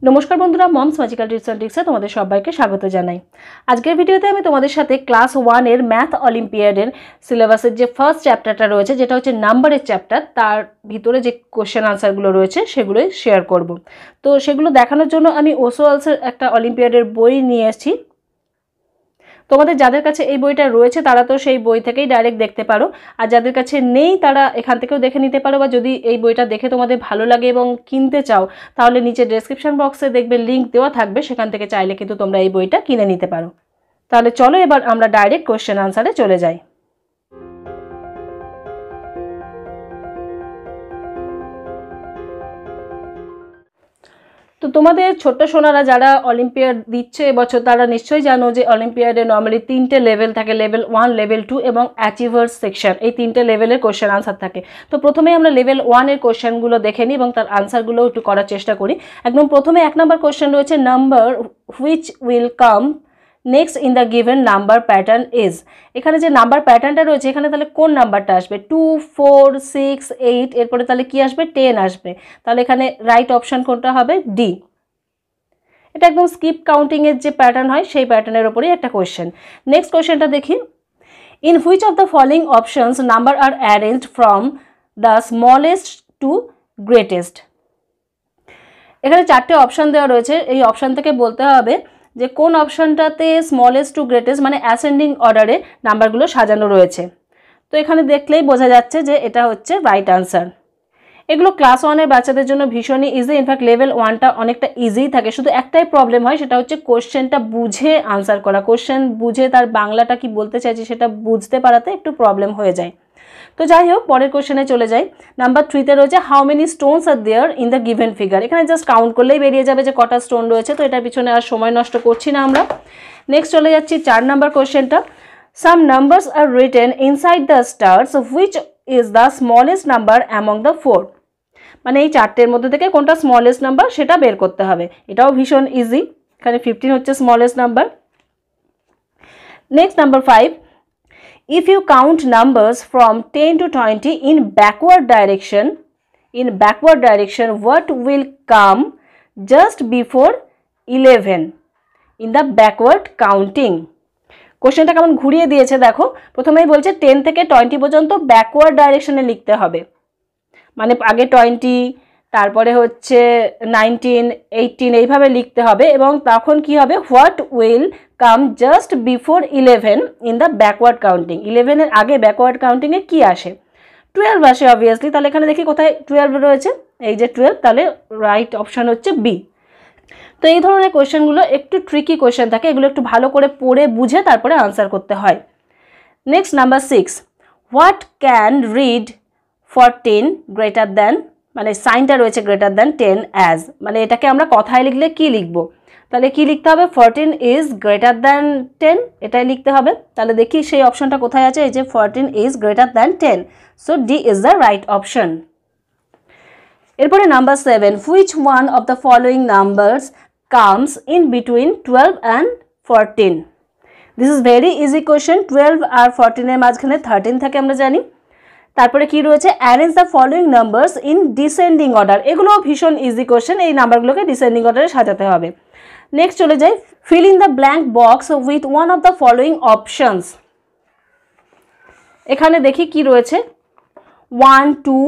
নমস্কার বন্ধুরা, moms magical tips and ট্রিক্সে তোমাদের সবাইকে স্বাগত জানাই। আজকের ভিডিওতে আমি তোমাদের সাথে ক্লাস 1 এর ম্যাথ অলিম্পিয়াডের সিলেবাসের যে ফার্স্ট চ্যাপ্টারটা রয়েছে, যেটা হচ্ছে নাম্বারের চ্যাপ্টার, তার ভিতরে যে কোশ্চেন আনসারগুলো রয়েছে সেগুলোই শেয়ার করব। তো সেগুলো দেখানোর জন্য আমি ওসওয়ালসের একটা অলিম্পিয়াডের বই নিয়ে এসেছি। তোমাদের যাদের কাছে এই বইটা রয়েছে তারা তো সেই বই থেকেই ডাইরেক্ট দেখতে পারো, আর যাদের কাছে নেই তারা এখান থেকেও দেখে নিতে পারো, বা যদি এই বইটা দেখে তোমাদের ভালো লাগে এবং কিনতে চাও তাহলে নিচে ডেসক্রিপশন বক্সে দেখবে লিঙ্ক দেওয়া থাকবে, সেখান থেকে চাইলে কিন্তু তোমরা এই বইটা কিনে নিতে পারো। তাহলে চলো এবার আমরা ডাইরেক্ট কোশ্চেন আনসারে চলে যাই। তো তোমাদের ছোট্ট সোনারা যারা অলিম্পিয়াড দিচ্ছে এবছর তারা নিশ্চয়ই জানো যে অলিম্পিয়াডে নর্মালি 3টে লেভেল থাকে, লেভেল 1, লেভেল 2 এবং অ্যাচিভার্স সেকশন। এই 3টে লেভেলের কোশ্চেন আনসার থাকে। তো প্রথমেই আমরা লেভেল 1 এর কোশ্চেনগুলো দেখে নিই এবং তার আনসারগুলো একটু করার চেষ্টা করি। একদম প্রথমে 1 নম্বর কোশ্চেন রয়েছে, number which will come next in the given number pattern is. এখানে যে নাম্বার প্যাটার্নটা রয়েছে এখানে তাহলে কোন নাম্বারটা আসবে? 2, 4, 6, 8, এরপরে তাহলে কি আসবে? 10 আসবে। তাহলে এখানে রাইট অপশন কোনটা হবে? ডি। এটা একদম স্কিপ কাউন্টিং এর যে প্যাটার্ন হয় সেই প্যাটার্নের উপরেই একটা কোয়েশ্চেন। নেক্সট কোয়েশ্চেনটা দেখি, in which of the following options number are arranged from the smallest to greatest. এখানে 4টে অপশন দেওয়া রয়েছে। এই অপশন থেকে বলতে হবে যে কোন অপশনটাতে স্মলেস্ট টু গ্রেটেস্ট মানে অ্যাসেন্ডিং অর্ডারে নাম্বারগুলো সাজানো রয়েছে। তো এখানে দেখলেই বোঝা যাচ্ছে যে এটা হচ্ছে রাইট আনসার। এগুলো ক্লাস 1-এর বাচ্চাদের জন্য ভীষণই ইজি। ইনফ্যাক্ট লেভেল 1টা অনেকটা ইজিই থাকে, শুধু একটাই প্রবলেম হয়, সেটা হচ্ছে কোশ্চেনটা বুঝে আনসার করা। কোশ্চেন বুঝে তার বাংলাটা কি বলতে চাইছে সেটা বুঝতে পারাতে একটু প্রবলেম হয়ে যায়। তো যাই হোক, পরের কোশ্চেনে চলে যাই। নাম্বার 3তে রয়েছে, how many stones are there in the given figure. এখানে জাস্ট কাউন্ট করলেই বেরিয়ে যাবে যে কটা স্টোন রয়েছে, তো এটার পিছনে আর সময় নষ্ট করছি না আমরা। নেক্সট চলে যাচ্ছি 4 নম্বর কোশ্চেনটা, some numbers are written inside the stars which is the smallest number among the 4। মানে এই 4টের মধ্যে থেকে কোনটা স্মলেস্ট নাম্বার সেটা বের করতে হবে। এটাও ভীষণ ইজি। এখানে 15 হচ্ছে smallest number. Next number 5, if you count numbers from 10 to 20 in backward direction what will come just before 11 in the backward counting। কোশ্চেনটা কেমন ঘুরিয়ে দিয়েছে দেখো। প্রথমেই বলছে 10 থেকে 20 পর্যন্ত ব্যাকওয়ার্ড ডাইরেকশনে লিখতে হবে, মানে আগে 20, তারপরে হচ্ছে 19, 18 এইভাবে লিখতে হবে। এবং তখন কি হবে? What will come just before 11 in the backward counting. 11-এর আগে ব্যাকওয়ার্ড কাউন্টিংয়ে কি আসে? 12 আসে অবভিয়াসলি। তাহলে এখানে দেখি কোথায় 12 রয়েছে, এই যে 12, তাহলে রাইট অপশান হচ্ছে বি। তো এই ধরনের কোয়েশ্চেনগুলো একটু ট্রিকি কোয়েশ্চেন থাকে, এগুলো একটু ভালো করে পড়ে বুঝে তারপরে আনসার করতে হয়। Next number 6, what can read 14 greater than, মানে সাইনটা রয়েছে গ্রেটার দ্যান 10 অ্যাজ, মানে এটাকে আমরা কথায় লিখলে কি লিখব? তাহলে কি লিখতে হবে? 14 ইজ গ্রেটার দ্যান 10, এটাই লিখতে হবে। তাহলে দেখি সেই অপশনটা কোথায় আছে, এই যে 14 is greater than 10, so D is the right option. এরপরে number 7, which one of the following numbers comes in between 12 and 14। This is very easy question. 12 আর 14-এর মাঝখানে 13 থাকে আমরা জানি। তারপরে কি রয়েছে? Arrange the following numbers in descending order. এগুলোও ভীষণ ইজি কোয়েশ্চেন, এই নাম্বারগুলোকে ডিসেন্ডিং অর্ডারে সাজাতে হবে। নেক্সট চলে যাই, feel in the blank box with one of the following options. এখানে দেখি কি রয়েছে, 1, 2,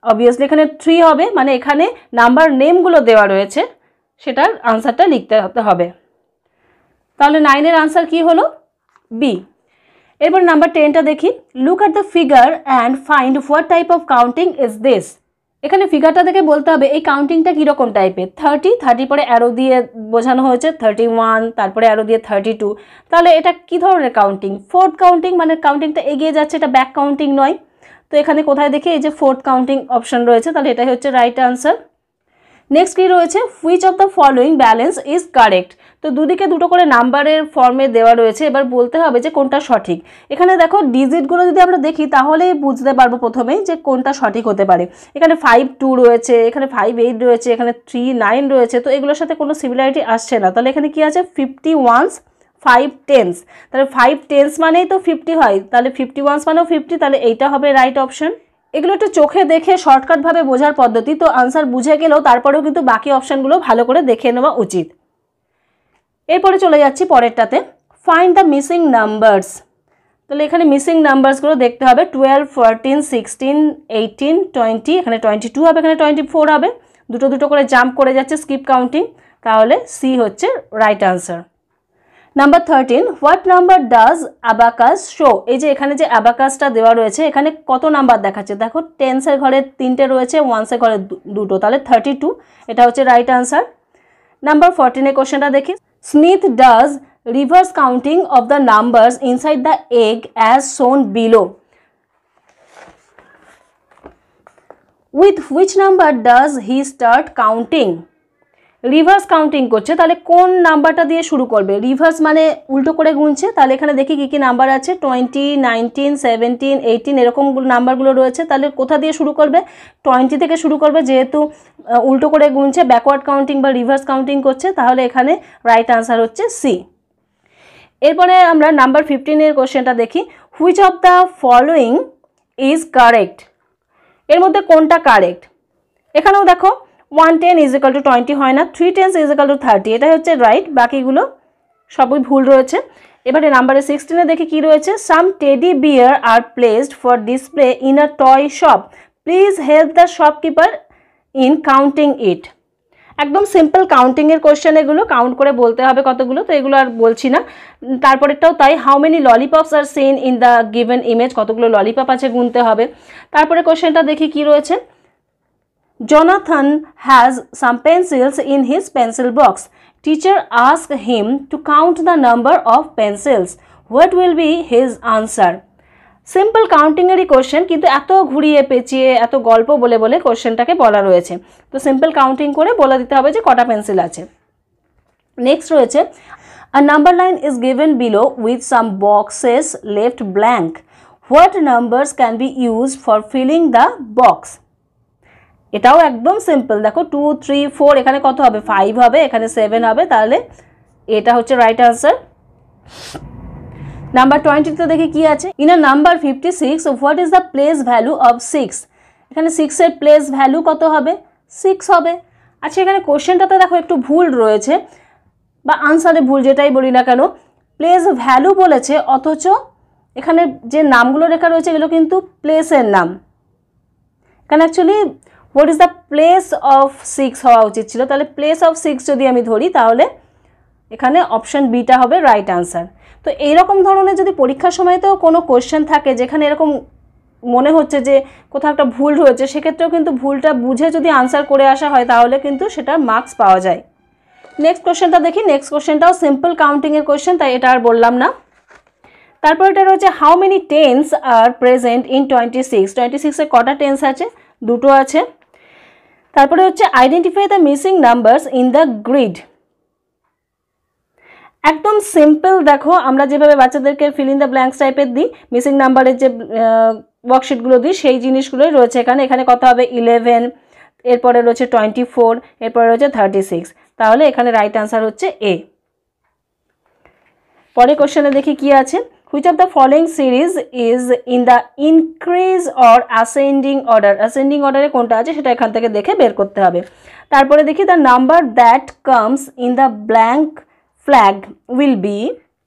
অবভিয়াসলি এখানে 3 হবে, মানে এখানে নাম্বার নেমগুলো দেওয়া রয়েছে, সেটার আনসারটা লিখতে হবে। তাহলে 9-এর আনসার কি হলো? বি। এরপর নাম্বার 10টা দেখি, look at the figure and find what type of counting is this. এখানে ফিগারটা দেখে বলতে হবে এই কাউন্টিংটা কীরকম টাইপের। 30 পরে অ্যারো দিয়ে বোঝানো হয়েছে 31, তারপরে অ্যারো দিয়ে 32। তাহলে এটা কি ধরনের কাউন্টিং? ফোর্থ কাউন্টিং, মানে কাউন্টিংটা এগিয়ে যাচ্ছে, এটা ব্যাক কাউন্টিং নয়। তো এখানে কোথায় দেখি, এই যে ফোর্থ কাউন্টিং অপশন রয়েছে, তাহলে এটাই হচ্ছে রাইট আনসার। নেক্সট কি রয়েছে, which of the following balance is correct. তো দুদিকে দুটো করে নাম্বারের ফর্মে দেওয়া রয়েছে, এবার বলতে হবে যে কোনটা সঠিক। এখানে দেখো ডিজিটগুলো যদি আমরা দেখি তাহলেই বুঝতে পারবো প্রথমেই যে কোনটা সঠিক হতে পারে। এখানে 5, 2 রয়েছে, এখানে 5, 8 রয়েছে, এখানে 3, 9 রয়েছে, তো এগুলোর সাথে কোনো সিমিলারিটি আসছে না। তাহলে এখানে কি আছে? 50 ones, 5 tens, তাহলে 5 tens মানেই তো 50 হয়, তাহলে 50 ones মানেও 50, তাহলে এইটা হবে রাইট অপশন। এগুলো একটু চোখে দেখে শর্টকাটভাবে বোঝার পদ্ধতি, তো আনসার বুঝে গেলেও তারপরেও কিন্তু বাকি অপশানগুলো ভালো করে দেখে নেওয়া উচিত। এরপরে চলে যাচ্ছি পরেরটাতে, ফাইন্ড দ্য মিসিং নাম্বারস। তাহলে এখানে মিসিং নাম্বারসগুলো দেখতে হবে 12, 14, 16, 18, 20, এখানে 22 হবে, এখানে 24 হবে, দুটো দুটো করে জাম্প করে যাচ্ছে, স্কিপ কাউন্টিং, তাহলে সি হচ্ছে right answer. Number 13, what number does abacus show. এই যে এখানে যে অ্যাবাকাসটা দেওয়া রয়েছে এখানে কত নাম্বার দেখাচ্ছে, দেখো টেন্সের ঘরে 3টে রয়েছে, ওয়ান্সের ঘরে 2টো, তাহলে 32, এটা হচ্ছে রাইট আনসার। নাম্বার 14 কোশ্চেনটা দেখি, Smith does reverse counting of the numbers inside the egg as shown below. With which number does he start counting. Reverse counting করছে, তাহলে কোন নাম্বারটা দিয়ে শুরু করবে, রিভার্স মানে উল্টো করে গুনছে, তাহলে এখানে দেখি কী কী নাম্বার আছে, 20, 19, 17, 18 এরকম নাম্বারগুলো রয়েছে, তাহলে কোথা দিয়ে শুরু করবে, 20 থেকে শুরু করবে, যেহেতু উল্টো করে গুনছে, ব্যাকওয়ার্ড কাউন্টিং বা রিভার্স কাউন্টিং করছে, তাহলে এখানে রাইট আনসার হচ্ছে সি। এরপরে আমরা নাম্বার 15 কোশ্চেনটা দেখি, which of the following is correct. এর মধ্যে কোনটা কারেক্ট, এখানেও দেখো 110 = 20 হয় না, 310 = 30, এটাই হচ্ছে রাইট, বাকিগুলো সবই ভুল রয়েছে। এবারে নাম্বারে 16 দেখি কি রয়েছে, some teddy bear are placed for display in a toy shop, please help the shopkeeper in counting it. একদম সিম্পল কাউন্টিংয়ের কোশ্চেন, এগুলো কাউন্ট করে বলতে হবে কতগুলো, তো এগুলো আর বলছি না। তারপরেরটাও তাই, how many lollipops are seen in the given image, কতগুলো ললিপপ আছে গুনতে হবে। তারপরে কোশ্চেনটা দেখি কি রয়েছে, Jonathan has some pencils in his pencil box. Teacher asked him to count the number of pencils. What will be his answer? Simple কাউন্টিংয়েরই কোশ্চেন, কিন্তু এত ঘুরিয়ে পেঁচিয়ে এত গল্প বলে বলে কোশ্চেনটাকে বলা রয়েছে, তো সিম্পল কাউন্টিং করে বলে দিতে হবে যে কটা পেন্সিল আছে। নেক্সট রয়েছে, a number line is given below with some boxes left blank. What numbers can be used for filling the box? এটাও একদম সিম্পল, দেখো 2, 3, 4, এখানে কত হবে, 5 হবে, এখানে 7 হবে, তাহলে এটা হচ্ছে রাইট আনসার। নাম্বার 20 দেখি কি আছে, in a number 56 what is the place value of 6। এখানে 6-এর প্লেস ভ্যালু কত হবে, 6 হবে। আচ্ছা, এখানে কোশ্চেনটাতে দেখো একটু ভুল রয়েছে, বা আনসারে ভুল, যেটাই বলি না কেন, প্লেস ভ্যালু বলেছে, অথচ এখানে যে নামগুলো লেখা রয়েছে এগুলো কিন্তু প্লেসের নাম। এখানে actually what is the place of 6 হওয়া উচিত ছিল, তাহলে প্লেস অফ 6 যদি আমি ধরি তাহলে এখানে অপশান বিটা হবে রাইট আনসার। তো এইরকম ধরনের যদি পরীক্ষার সময়তেও কোনো কোশ্চেন থাকে যেখানে এরকম মনে হচ্ছে যে কোথাও একটা ভুল রয়েছে, সেক্ষেত্রেও কিন্তু ভুলটা বুঝে যদি আনসার করে আসা হয় তাহলে কিন্তু সেটা মার্কস পাওয়া যায়। নেক্সট কোশ্চেনটা দেখি, নেক্সট কোশ্চেনটাও সিম্পল কাউন্টিংয়ের কোশ্চেন, তাই এটা আর বললাম না। তারপর এটা রয়েছে, how many tens are present in 26। 26-এ কটা টেন্স আছে, 2টো আছে। তারপরে হচ্ছে, identify the missing numbers in the grid. একদম সিম্পল, দেখো আমরা যেভাবে বাচ্চাদেরকে ফিল ইন দ্য ব্ল্যাঙ্কস টাইপের দিই, মিসিং নাম্বারের যে ওয়ার্কশিটগুলো দিই সেই জিনিসগুলোই রয়েছে এখানে। এখানে কত হবে, 11, এরপরে রয়েছে 24, এরপরে রয়েছে 36, তাহলে এখানে রাইট আনসার হচ্ছে এ। পরে কোশ্চেনে দেখি কি আছে, which of the following series is in the increase or ascending order. Ascending অর্ডারে কোনটা আছে সেটা এখান থেকে দেখে বের করতে হবে। তারপরে দেখি, the number that comes in the blank flag will be.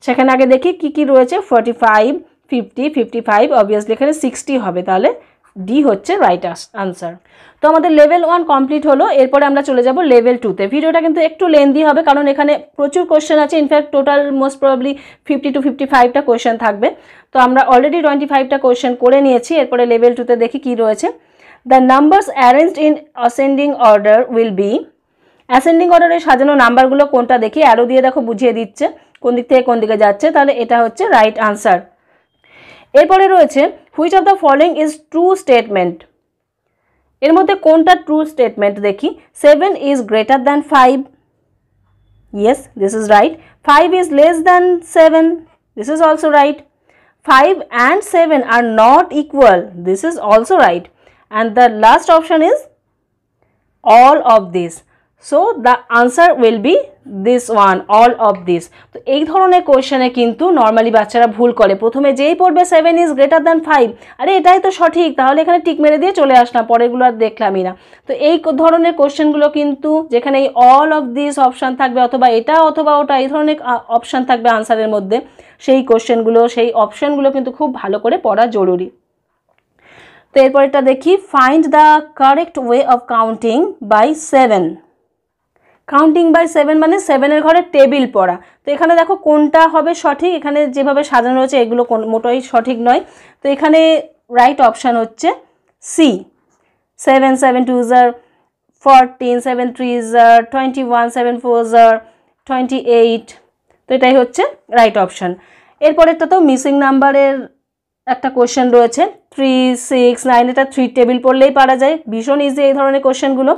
সেখানে আগে দেখি কি কি রয়েছে, 45, 50, 55, অবভিয়াসলি এখানে 60 হবে, তাহলে ডি হচ্ছে রাইট আনসার। তো আমাদের লেভেল 1 কমপ্লিট হলো। এরপরে আমরা চলে যাব লেভেল 2তে। ভিডিওটা কিন্তু একটু লেন্দি হবে কারণ এখানে প্রচুর কোশ্চেন আছে, in fact total most probably 50 to 55টা কোশ্চেন থাকবে। তো আমরা অলরেডি 25টা কোশ্চেন করে নিয়েছি। এরপরে লেভেল 2তে দেখি কি রয়েছে, the numbers arranged in ascending order will be. Ascending অর্ডারে সাজানো নাম্বারগুলো কোনটা দেখি, অ্যারো দিয়ে দেখো বুঝিয়ে দিচ্ছে কোন দিক থেকে কোন দিকে যাচ্ছে, তাহলে এটা হচ্ছে রাইট আনসার। এরপরে রয়েছে, which of the following is true statement. এর মধ্যে কোনটা ট্রু স্টেটমেন্ট দেখি, 7 is greater than 5, yes this is right. 5 is less than 7, this is also right. 5 and 7 are not equal, this is also right. And the last option is all of this. So the answer will be this one, all of this. তো এই ধরনের কোয়েশ্চেনে কিন্তু normally বাচ্চারা ভুল করে, প্রথমে যেই পড়বে 7 ইজ গ্রেটার দ্যান 5, আরে এটাই তো সঠিক, তাহলে এখানে টিক মেরে দিয়ে চলে আসলাম, পরেরগুলো আর দেখলামই না। তো এই ধরনের কোয়েশ্চেনগুলো কিন্তু যেখানে এই অল অফ দিস অপশান থাকবে, অথবা এটা অথবা ওটা, এই ধরনের অপশান থাকবে আনসারের মধ্যে, সেই কোয়েশ্চেনগুলো, সেই অপশানগুলো কিন্তু খুব ভালো করে পড়া জরুরি। তো এরপরটা দেখি, find the correct way of counting by 7। Counting by 7 মানে 7-এর ঘরে টেবিল পড়া। তো এখানে দেখো কোনটা হবে সঠিক, এখানে যেভাবে সাজানো রয়েছে এগুলো মোটেই সঠিক নয়। তো এখানে রাইট অপশান হচ্ছে C, 7 7 2s are 14, 7 3s are 21, 7 4s are 28। তো এটাই হচ্ছে রাইট অপশান। এরপরেরটা তো মিসিং নাম্বারের একটা কোয়েশ্চেন রয়েছে, 3 6 9, এটা 3 টেবিল পড়লেই পারা যায়, ভীষণ ইজি এই ধরনের কোয়েশ্চেনগুলো।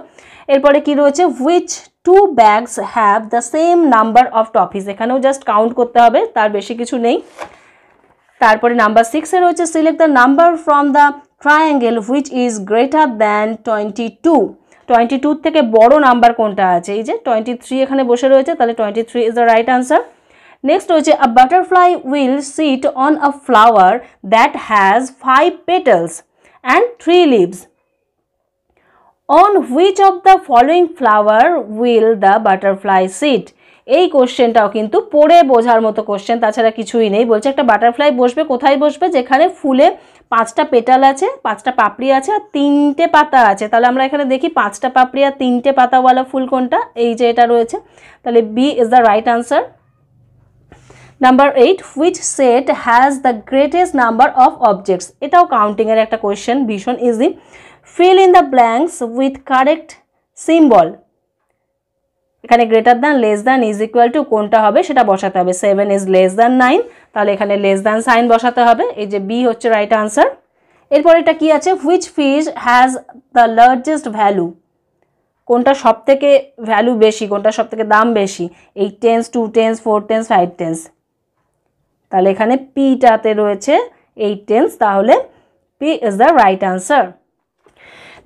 এরপরে কি রয়েছে, which 2 bags have the same number of toffees, এখানেও জাস্ট কাউন্ট করতে হবে, তার বেশি কিছু নেই। তারপরে নাম্বার 6-এ রয়েছে, select the number from the triangle which is greater than 22। 22 থেকে বড় নাম্বার কোনটা আছে, এই যে 23 এখানে বসে রয়েছে, তাহলে 23 is the right answer. Next রয়েছে, a butterfly will sit on a flower that has 5 petals and 3 leaves. On which of the following flower will the butterfly sit? এই কোশ্চেনটাও কিন্তু পড়ে বোঝার মতো কোশ্চেন, তাছাড়া কিছুই নেই। বলছে একটা বাটারফ্লাই বসবে, কোথায় বসবে, যেখানে ফুলে 5টা পেটাল আছে, 5টা পাপড়ি আছে আর 3টে পাতা আছে। তাহলে আমরা এখানে দেখি 5টা পাপড়ি আর 3টে পাতাওয়ালা ফুল কোনটা, এই যে এটা রয়েছে, তাহলে B is the right answer. Number 8, which set has the greatest number of objects, এটাও কাউন্টিংয়ের একটা কোয়েশ্চেন, ভীষণ easy. Fill in the blanks with correct symbol, এখানে greater than, less than, is equal to কোনটা হবে সেটা বসাতে হবে। 7 ইজ লেস দ্যান 9, তাহলে এখানে লেস দ্যান সাইন বসাতে হবে, এই যে বি হচ্ছে রাইট আনসার। এরপর এটা কি আছে, which fish has the largest value, কোনটা সব থেকে ভ্যালু বেশি, কোনটা সব থেকে দাম বেশি, 8 tens 2 tens 4 tens 5 tens, তাহলে এখানে পিটাতে রয়েছে 8 tens, তাহলে P is the right answer.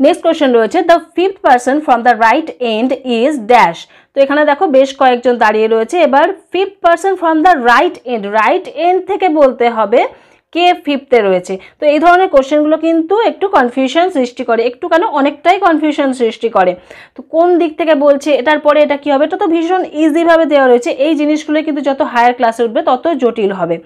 Next question রয়েছে, the 5th person from the right end is dash. তো এখানে দেখো বেশ কয়েকজন দাঁড়িয়ে রয়েছে, এবার 5th person from the right end, right end থেকে বলতে হবে কে 5th-এ রয়েছে। তো এই ধরনের কোশ্চেনগুলো কিন্তু একটু কনফিউশন সৃষ্টি করে, একটু কেন অনেকটাই কনফিউশন সৃষ্টি করে। তো কোন দিক থেকে বলছে, এটার পরে এটা কি হবে, এটা তো ভীষণ ইজিভাবে দেওয়া রয়েছে। এই জিনিসগুলো কিন্তু যত হায়ার ক্লাসে উঠবে তত জটিল হবে।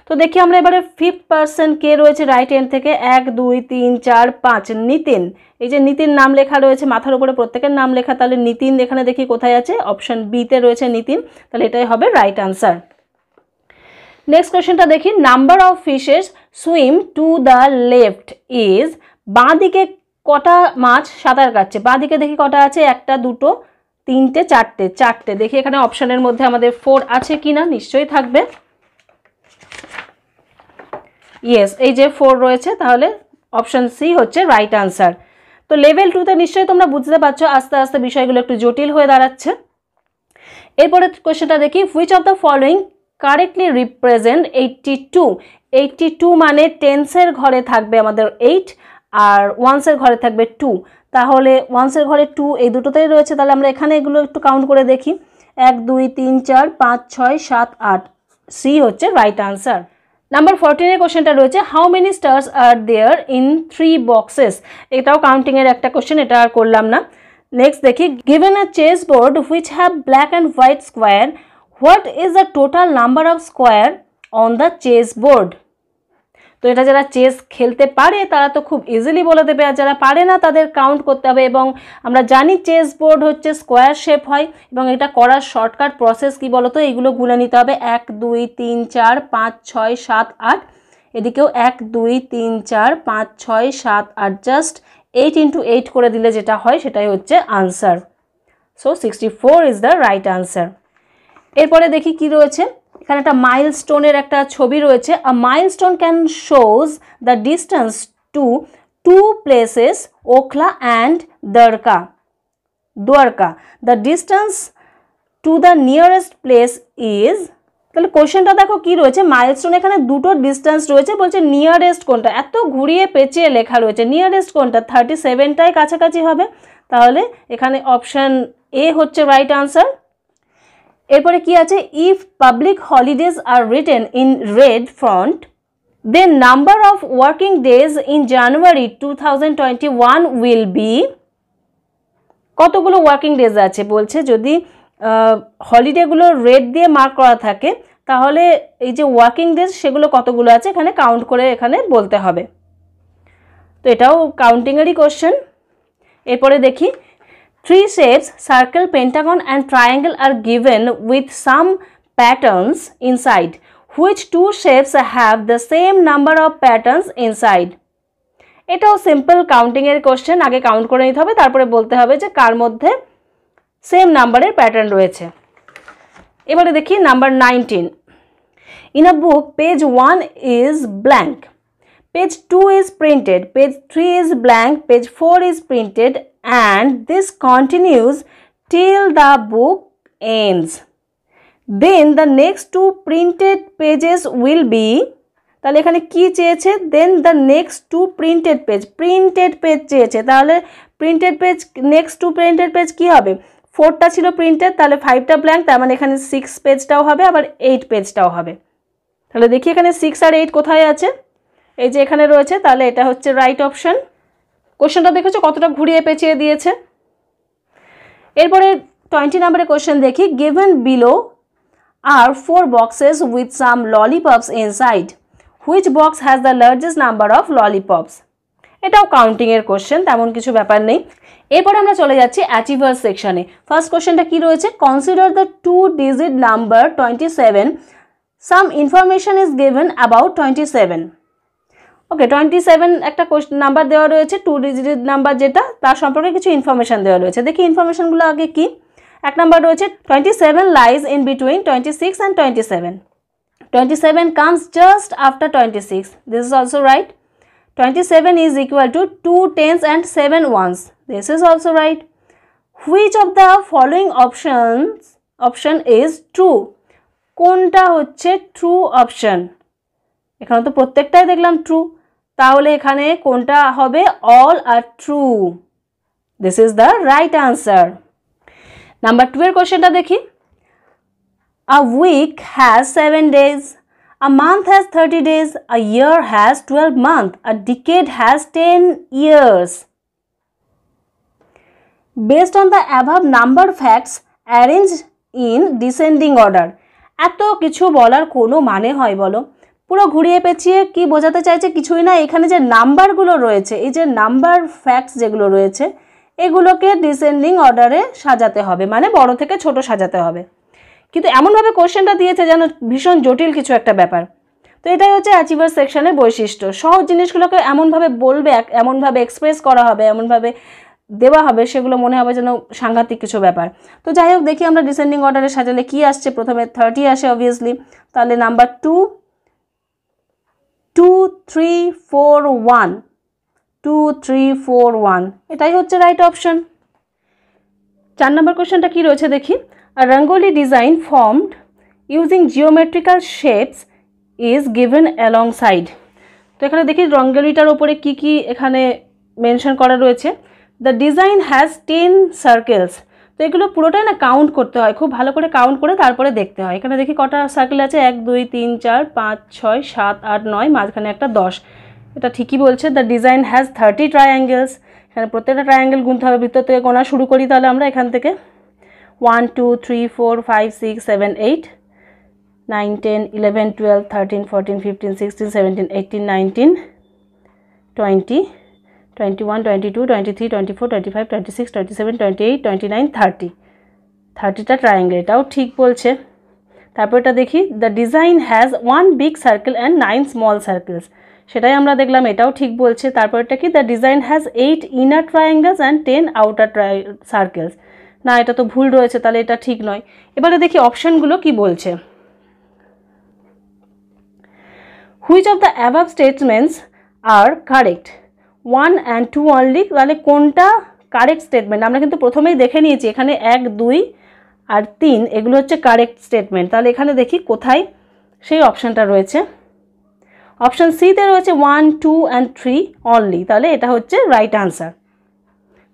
তো দেখি আমরা এবারে 5th পার্সন কে রয়েছে রাইট এন্ড থেকে, 1 2 3 4 5, নিতিন, এই যে নিতিন নাম লেখা রয়েছে, মাথার উপরে প্রত্যেকের নাম লেখা, তাহলে নিতিন এখানে দেখি কোথায় আছে, অপশন বিতে রয়েছে নিতিন, তাহলে এটাই হবে রাইট আনসার। নেক্সট কোয়েশ্চেনটা দেখি, number of fishes swim to the left is, বাঁ দিকে কটা মাছ সাঁতার কাটছে, বাঁ দিকে দেখি কটা আছে, 1টা 2টো 3টে 4টে, 4টে, দেখি এখানে অপশনের মধ্যে আমাদের 4 আছে কিনা, নিশ্চয়ই থাকবে, ইয়েস, এই যে 4 রয়েছে, তাহলে অপশন সি হচ্ছে রাইট আনসার। তো লেভেল 2-তে নিশ্চয়ই তোমরা বুঝতে পারছো, আস্তে আস্তে বিষয়গুলো একটু জটিল হয়ে দাঁড়াচ্ছে। এরপরে কোয়েশ্চেনটা দেখি, which of the following correctly represent 82। 82 মানে টেন্সের ঘরে থাকবে আমাদের 8 আর ওয়ান্সের ঘরে থাকবে 2, তাহলে ওয়ান্সের ঘরে 2 এই দুটোতেই রয়েছে, তাহলে আমরা এখানে এগুলো একটু কাউন্ট করে দেখি, 1 2 3 4 5 6 7 8, সি হচ্ছে রাইট আনসার। নাম্বার 14-এর কোশ্চেনটা রয়েছে, how many stars are there in 3 boxes, এটাও কাউন্টিংয়ের একটা কোশ্চেন, এটা আর করলাম না। নেক্সট দেখি, given a chess board which have black and white square, what is the total number of square on the chess board. তো এটা যারা চেস খেলতে পারে তারা তো খুব ইজিলি বলে দেবে, আর যারা পারে না তাদের কাউন্ট করতে হবে। এবং আমরা জানি চেস বোর্ড হচ্ছে স্কোয়ার শেপ হয়, এবং এটা করার শর্টকাট প্রসেস কি বলতো, এইগুলো গুনে নিতে হবে, 1 2 3 4 5 6 7 8, এদিকেও 1 2 3 4 5 6 7 8, জাস্ট 8 × 8 করে দিলে যেটা হয় সেটাই হচ্ছে answer. So 64 is the right answer. এরপরে দেখি কি রয়েছে, এখানে একটা মাইলস্টোনের একটা ছবি রয়েছে, a milestone can shows the distance to 2 places Okhla and Dwarka, the distance to the nearest place is, তাহলে কোশ্চেনটা দেখো কি রয়েছে, মাইলস্টোন এখানে দুটো ডিস্টেন্স রয়েছে, বলছে নিয়ারেস্ট কোনটা, এত ঘুরিয়ে পেঁচিয়ে লেখা রয়েছে, নিয়ারেস্ট কোনটা, 37টাই কাছাকাছি হবে, তাহলে এখানে অপশান এ হচ্ছে রাইট আনসার। এরপরে কি আছে, if public holidays are written in red font then number of working days in January 2021 will be, কতগুলো ওয়ার্কিং ডেজ আছে বলছে, যদি হলিডেগুলো রেড দিয়ে মার্ক করা থাকে তাহলে এই যে ওয়ার্কিং ডেজ সেগুলো কতগুলো আছে এখানে কাউন্ট করে এখানে বলতে হবে। তো এটাও কাউন্টিংয়েরই কোশ্চেন। এরপরে দেখি, 3 shapes circle, pentagon and triangle are given with some patterns inside. Which 2 shapes have the same number of patterns inside? এটাও সিম্পল কাউন্টিংয়ের কোশ্চেন। আগে কাউন্ট করে নিতে হবে, তারপরে বলতে হবে যে কার মধ্যে সেম নাম্বারের প্যাটার্ন রয়েছে। এবারে দেখি number 19। In a book, page 1 is blank, page 2 is printed, page 3 is blank, page 4 is printed, and this continues till the book ends. Then the next 2 printed pages will be, তাহলে এখানে কি চেয়েছে, then the next 2 printed page চেয়েছে, তাহলে printed page, next 2 printed page কি হবে, 4টা ছিল প্রিন্টেড, তাহলে 5টা ব্ল্যাঙ্ক, তার মানে এখানে 6 পেজটাও হবে, আবার 8 পেজটাও হবে। তাহলে দেখি এখানে 6 আর 8 কোথায় আছে, এই যে এখানে রয়েছে, তাহলে এটা হচ্ছে রাইট অপশন। কোশ্চেনটা দেখেছো কতটা ঘুরিয়ে পেঁচিয়ে দিয়েছে। এরপরে 20 নম্বরের কোশ্চেন দেখি, given below are 4 boxes with some lollipops inside. Which box has the largest number of lollipops? এটাও কাউন্টিংয়ের কোশ্চেন, তেমন কিছু ব্যাপার নেই। এরপরে আমরা চলে যাচ্ছি অ্যাচিভার্স সেকশনে। ফার্স্ট কোশ্চেনটা কি রয়েছে, consider the 2-digit number 27, some information is given about 27। ওকে, 27 একটা নাম্বার দেওয়া রয়েছে, 2 ডিজিট নাম্বার যেটা, তার সম্পর্কে কিছু ইনফরমেশন দেওয়া রয়েছে। দেখি ইনফরমেশনগুলো আগে কি। এক নাম্বার রয়েছে 27 lies in between 26 and 27. 27 comes just after 26. This is also right. 27 is equal to 2 tens and 7 ones. This is also right. Which of the following option is true? কোনটা হচ্ছে ট্রু অপশন? এখানে তো প্রত্যেকটাই দেখলাম true, তাহলে এখানে কোনটা হবে, all are true. This is the right answer. Number 2 এর কোশ্চেনটা দেখি, a week has 7 days, a month has 30 days, a year has 12 months, a decade has 10 years. Based on the above number facts arranged in descending order. এত কিছু বলার কোনো মানে হয় বলো? পুরো ঘুরিয়ে পেঁচিয়ে কি বোঝাতে চাইছে, কিছুই না। এখানে যে নাম্বারগুলো রয়েছে, এই যে নাম্বার ফ্যাক্টস যেগুলো রয়েছে, এগুলোকে ডিসেন্ডিং অর্ডারে সাজাতে হবে, মানে বড় থেকে ছোট সাজাতে হবে। কিন্তু এমনভাবে কোশ্চেনটা দিয়েছে যেন ভীষণ জটিল কিছু একটা ব্যাপার। তো এটাই হচ্ছে অ্যাচিভার সেকশনের বৈশিষ্ট্য। সহজ জিনিসগুলোকে এমনভাবে বলবে, এমনভাবে এক্সপ্রেস করা হবে, এমনভাবে দেওয়া হবে, সেগুলো মনে হবে যেন সাংঘাতিক কিছু ব্যাপার। তো যাই হোক, দেখি আমরা ডিসেন্ডিং অর্ডারে সাজালে কি আসছে। প্রথমে 30 আসে অবভিয়াসলি, তাহলে নাম্বার 2, 2, 3, 4, 1, 2, 3, 4, 1, এটাই হচ্ছে রাইট অপশন। 4 নম্বর কোশ্চেনটা কি রয়েছে দেখি, a rangoli design formed using geometrical shapes is given alongside. তো এখানে দেখি রঙ্গোলিটার উপরে কি কি এখানে মেনশন করা রয়েছে। The design has 10 circles. তো এগুলো পুরোটাই না কাউন্ট করতে হয়, খুব ভালো করে কাউন্ট করে তারপরে দেখতে হয়। এখানে দেখি কটা সার্কেল আছে, 1, 2, 3, 4, 5, 6, 7, 8, 9, মাঝখানে একটা 10। এটা ঠিকই বলছে। The design has 30 triangles. এখানে প্রত্যেকটা ট্রায়াঙ্গেল গুনতে হবে, ভিতর থেকে গোনা শুরু করি তাহলে আমরা এখান থেকে 1, 2, 3, 4, 5, 6, 7, 8, 9, 10, 11, 12, 13, 14, 15, 16, 17, 18, 19, 20, 21, 22, 23, 24, 25, 26, 27, 28, 29, 30, 30টা ট্রায়াঙ্গেল, এটাও ঠিক বলছে। তারপর এটা দেখি, the design has 1 big circle and 9 small circles, সেটাই আমরা দেখলাম, এটাও ঠিক বলছে। তারপর এটা কি, the design has 8 inner triangles and 10 outer circles. না, এটা তো ভুল রয়েছে, তাহলে এটা ঠিক নয়। এবারে দেখি অপশনগুলো কি বলছে। Which of the above statements are correct, 1 and 2 only, তাহলে কোনটা কারেক্ট স্টেটমেন্ট? আমরা কিন্তু প্রথমেই দেখে নিয়েছি এখানে 1, 2 আর 3 এগুলো হচ্ছে কারেক্ট স্টেটমেন্ট। তাহলে এখানে দেখি কোথায় সেই অপশানটা রয়েছে। অপশান সিতে রয়েছে 1, 2 and 3 অনলি, তাহলে এটা হচ্ছে রাইট আনসার।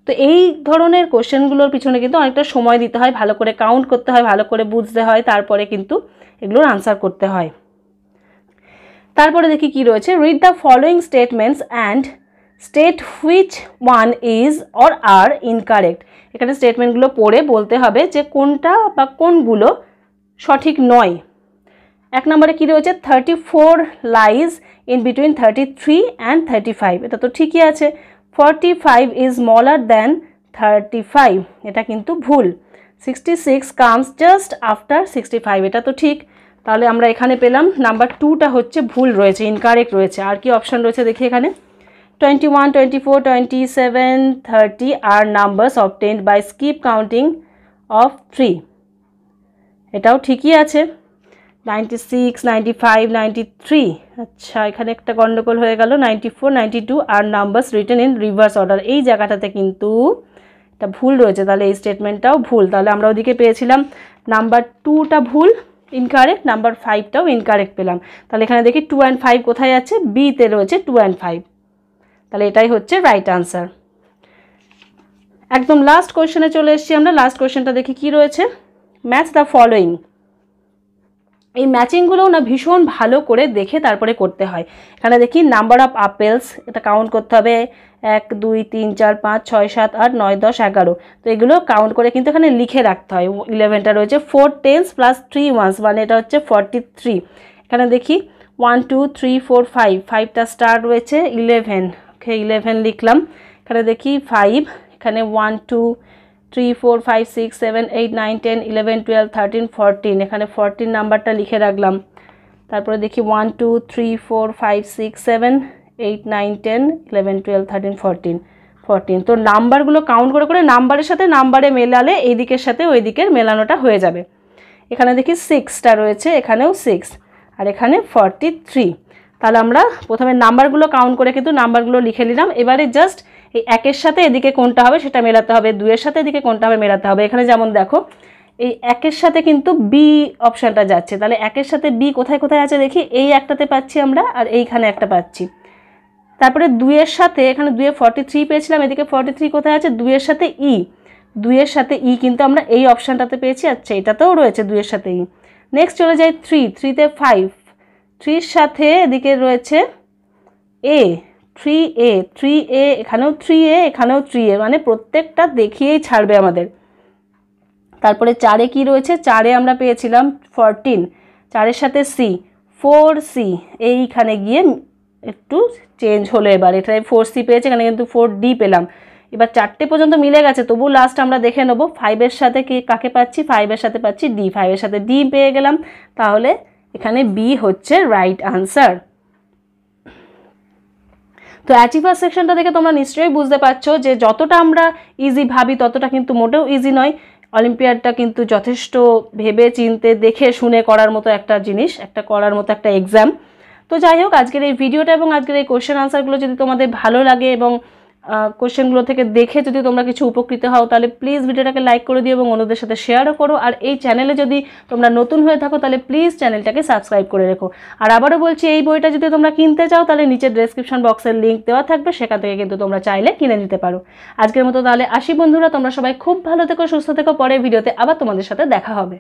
তো এই ধরনের কোশ্চেনগুলোর পিছনে কিন্তু অনেকটা সময় দিতে হয়, ভালো করে কাউন্ট করতে হয়, ভালো করে বুঝতে হয়, তারপরে কিন্তু এগুলোর আনসার করতে হয়। তারপরে দেখি কি রয়েছে, read the following statements and state which one is or are incorrect. এখানে স্টেটমেন্টগুলো পড়ে বলতে হবে যে কোনটা বা কোনগুলো সঠিক নয়। 1 নম্বরে কি রয়েছে, 34 লাইজ ইন বিটুইন 33 অ্যান্ড 35, এটা তো ঠিকই আছে। 45 ইজ স্মলার দ্যান 35, এটা কিন্তু ভুল। 66 কামস জাস্ট আফটার 65, এটা তো ঠিক। তাহলে আমরা এখানে পেলাম নাম্বার 2টা হচ্ছে ভুল রয়েছে, ইনকারেক্ট রয়েছে। আর কি অপশন রয়েছে দেখি এখানে, 21, 24, 27, 30 আর numbers obtained by skip counting of 3, এটাও ঠিকই আছে। 96, 95, 93, আচ্ছা এখানে একটা গন্ডগোল হয়ে গেল। 94, 92 আর numbers written in reverse order, এই জায়গাটাতে কিন্তু এটা ভুল রয়েছে, তাহলে এই স্টেটমেন্টটাও ভুল। তাহলে আমরা ওদিকে পেয়েছিলাম নাম্বার 2টা ভুল, ইনকারেক্ট, নাম্বার 5টাও ইনকারেক্ট পেলাম। তাহলে এখানে দেখি 2 and 5 কোথায় আছে, বিতে রয়েছে 2 and 5, তাহলে এটাই হচ্ছে রাইট আনসার। একদম লাস্ট কোয়েশ্চেনে চলে এসেছি আমরা। লাস্ট কোয়েশ্চেনটা দেখি কি রয়েছে, ম্যাচ দ্য ফলোয়িং। এই ম্যাচিংগুলোও না ভীষণ ভালো করে দেখে তারপরে করতে হয়। এখানে দেখি নাম্বার অফ আপেলস, এটা কাউন্ট করতে হবে 1, 2, 3, 4, 5, 6, 7, 8, 9, 10, 11, তো এগুলো কাউন্ট করে কিন্তু এখানে লিখে রাখতে হয়। 11টা রয়েছে, 4 10s প্লাস 3 1s, মানে এটা হচ্ছে 43। এখানে দেখি 1 2 3 4 5, 5টা স্টার রয়েছে, 11, ওকে 11 লিখলাম। এখানে দেখি 5, এখানে 1 2 3 4 5 6 7 8 9 10 11 12 13 14, এখানে 14 নাম্বারটা লিখে রাখলাম। তারপরে দেখি 1 2 3 4 5 6 7 8 9 10 11 12 13 14 14, তো নাম্বারগুলো কাউন্ট করে করে নাম্বারের সাথে নাম্বারে মেলালে এই দিকের সাথে ওই দিকের মেলানোটা হয়ে যাবে। এখানে দেখি 6টা রয়েছে, এখানেও 6 আর এখানে 43। তাহলে আমরা প্রথমে নাম্বারগুলো কাউন্ট করে কিন্তু নাম্বারগুলো লিখে নিলাম। এবারে জাস্ট এই 1-এর সাথে এদিকে কোনটা হবে সেটা মেলাতে হবে, 2-এর সাথে এদিকে কোনটা হবে মেলাতে হবে। এখানে যেমন দেখো এই 1-এর সাথে কিন্তু বি অপশানটা যাচ্ছে, তাহলে 1-এর সাথে বি কোথায় কোথায় আছে দেখি, এই একটাতে পাচ্ছি আমরা আর এইখানে একটা পাচ্ছি। তারপরে 2-এর সাথে, এখানে 2-এ 43 পেয়েছিলাম, এদিকে 43 কোথায় আছে, 2-এর সাথে ই, 2-এর সাথে ই কিন্তু আমরা এই অপশানটাতে পেয়েছি। আচ্ছা এটাতেও রয়েছে 2-এর সাথে ই। নেক্সট চলে যাই 3-তে 5, 3-র সাথে এদিকে রয়েছে এ, 3a, 3a, এখানেও 3a, এখানেও 3a, মানে প্রত্যেকটা দেখিয়েই ছাড়বে আমাদের। তারপরে 4-এ কি রয়েছে, 4-এ আমরা পেয়েছিলাম 14, 4-এর সাথে সি, 4c, এইখানে গিয়ে একটু চেঞ্জ হলো। এবার এটাই 4c পেয়েছে, এখানে কিন্তু 4d পেলাম। এবার 4টে পর্যন্ত মিলে গেছে, তবু লাস্ট আমরা দেখে নেব 5-এর সাথে কাকে পাচ্ছি, 5-এর সাথে পাচ্ছি ডি, 5-এর সাথে ডি পেয়ে গেলাম। তাহলে এখানে বি হচ্ছে রাইট আনসার। তো অ্যাচিভার সেকশনটা দেখে তোমরা নিশ্চয়ই বুঝতে পারছো যে যতটা আমরা ইজি ভাবি ততটা কিন্তু মোটেও ইজি নয়। অলিম্পিয়াডটা কিন্তু যথেষ্ট ভেবে চিন্তে দেখে শুনে করার মতো একটা জিনিস, একটা করার মতো একটা এক্সাম। তো যাই হোক, আজকের এই ভিডিওটা এবং আজকের এই কোশ্চেন আনসারগুলো যদি তোমাদের ভালো লাগে এবং কোশ্চেনগুলো থেকে দেখে যদি তোমরা কিছু উপকৃত হও, তাহলে প্লিজ ভিডিওটাকে লাইক করে দিও এবং অন্যদের সাথে শেয়ারও করো। আর এই চ্যানেলে যদি তোমরা নতুন হয়ে থাকো তাহলে প্লিজ চ্যানেলটাকে সাবস্ক্রাইব করে রেখো। আর আবারও বলছি, এই বইটা যদি তোমরা কিনতে চাও তাহলে নিচে ডেসক্রিপশন বক্সের লিঙ্ক দেওয়া থাকবে, সেখান থেকে কিন্তু তোমরা চাইলে কিনে নিতে পারো। আজকের মতো তাহলে আসি বন্ধুরা, তোমরা সবাই খুব ভালো থেকো, সুস্থ থেকো, পরের ভিডিওতে আবার তোমাদের সাথে দেখা হবে।